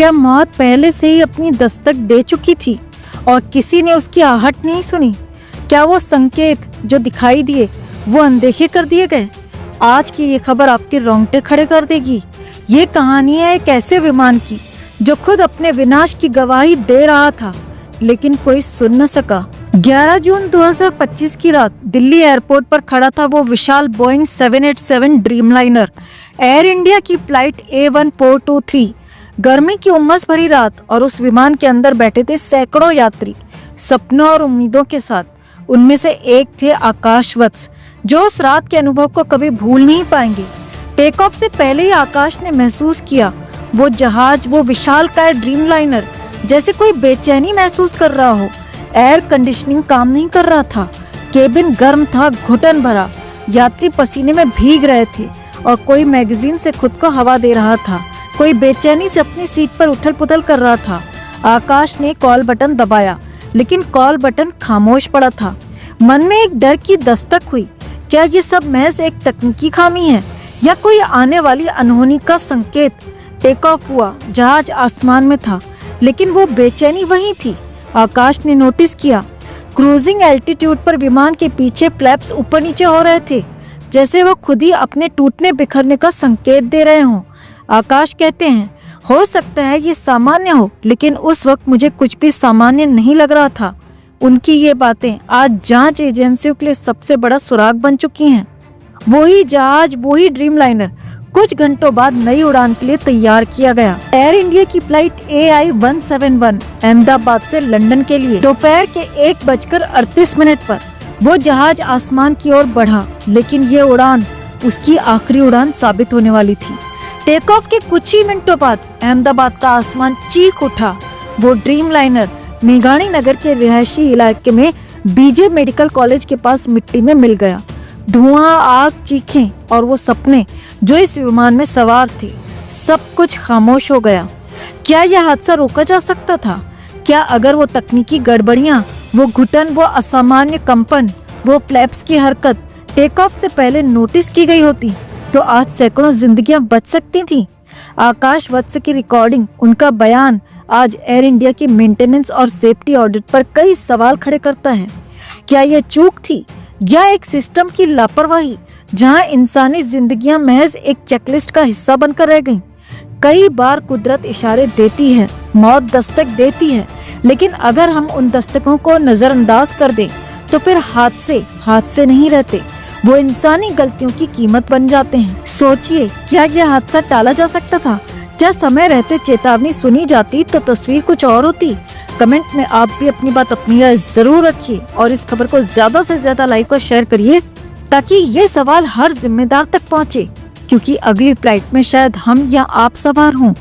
क्या मौत पहले से ही अपनी दस्तक दे चुकी थी और किसी ने उसकी आहट नहीं सुनी? क्या वो संकेत जो दिखाई दिए वो अनदेखे कर दिए गए? आज की ये खबर आपके रोंगटे खड़े कर देगी। ये कहानी है एक ऐसे विमान की जो खुद अपने विनाश की गवाही दे रहा था, लेकिन कोई सुन न सका। 11 जून 2025 की रात दिल्ली एयरपोर्ट पर खड़ा था वो विशाल बोइंग 787 ड्रीमलाइनर, एयर इंडिया की फ्लाइट A1423। गर्मी की उमस भरी रात और उस विमान के अंदर बैठे थे सैकड़ों यात्री, सपनों और उम्मीदों के साथ। उनमें से एक थे आकाश वत्स, जो उस रात के अनुभव को कभी भूल नहीं पाएंगे। टेक ऑफ से पहले ही आकाश ने महसूस किया वो जहाज, वो विशालकाय ड्रीमलाइनर जैसे कोई बेचैनी महसूस कर रहा हो। एयर कंडीशनिंग काम नहीं कर रहा था, केबिन गर्म था, घुटन भरा, यात्री पसीने में भीग रहे थे और कोई मैगजीन से खुद को हवा दे रहा था, कोई बेचैनी से अपनी सीट पर उथल पुथल कर रहा था। आकाश ने कॉल बटन दबाया, लेकिन कॉल बटन खामोश पड़ा था। मन में एक डर की दस्तक हुई। क्या ये सब महज एक तकनीकी खामी है या कोई आने वाली अनहोनी का संकेत? टेक ऑफ हुआ, जहाज आसमान में था, लेकिन वो बेचैनी वहीं थी। आकाश ने नोटिस किया क्रूजिंग एल्टीट्यूड पर विमान के पीछे फ्लैप्स ऊपर नीचे हो रहे थे, जैसे वो खुद ही अपने टूटने बिखरने का संकेत दे रहे हों। आकाश कहते हैं, हो सकता है ये सामान्य हो, लेकिन उस वक्त मुझे कुछ भी सामान्य नहीं लग रहा था। उनकी ये बातें आज जांच एजेंसियों के लिए सबसे बड़ा सुराग बन चुकी हैं। वही जहाज, वही ड्रीमलाइनर कुछ घंटों बाद नई उड़ान के लिए तैयार किया गया। एयर इंडिया की फ्लाइट AI-171 अहमदाबाद से लंदन के लिए दोपहर के 1:38 पर वो जहाज आसमान की ओर बढ़ा, लेकिन ये उड़ान उसकी आखिरी उड़ान साबित होने वाली थी। टेक ऑफ के कुछ ही मिनटों बाद अहमदाबाद का आसमान चीख उठा। वो ड्रीमलाइनर मेघानी नगर के रिहायशी इलाके में BJ मेडिकल कॉलेज के पास मिट्टी में मिल गया। धुआं, आग, चीखें और वो सपने जो इस विमान में सवार थे, सब कुछ खामोश हो गया। क्या यह हादसा रोका जा सकता था? क्या अगर वो तकनीकी गड़बड़ियां, वो घुटन, वो असामान्य कंपन, वो फ्लैप्स की हरकत टेक ऑफ से पहले नोटिस की गई होती, तो आज सैकड़ों जिंदगियां बच सकती थीं। आकाश वत्स की रिकॉर्डिंग, उनका बयान आज एयर इंडिया की मेंटेनेंस और सेफ्टी ऑडिट पर कई सवाल खड़े करता है। क्या यह चूक थी या एक सिस्टम की लापरवाही, जहां इंसानी जिंदगियां महज एक चेकलिस्ट का हिस्सा बनकर रह गईं? कई बार कुदरत इशारे देती है, मौत दस्तक देती है, लेकिन अगर हम उन दस्तकों को नजरअंदाज कर दें तो फिर हादसे नहीं रहते, वो इंसानी गलतियों की कीमत बन जाते हैं। सोचिए, क्या यह हादसा टाला जा सकता था? क्या समय रहते चेतावनी सुनी जाती तो तस्वीर कुछ और होती? कमेंट में आप भी अपनी बात, अपनी राय जरूर रखिए और इस खबर को ज्यादा से ज्यादा लाइक और शेयर करिए, ताकि ये सवाल हर जिम्मेदार तक पहुँचे, क्योंकि अगली फ्लाइट में शायद हम या आप सवार हों।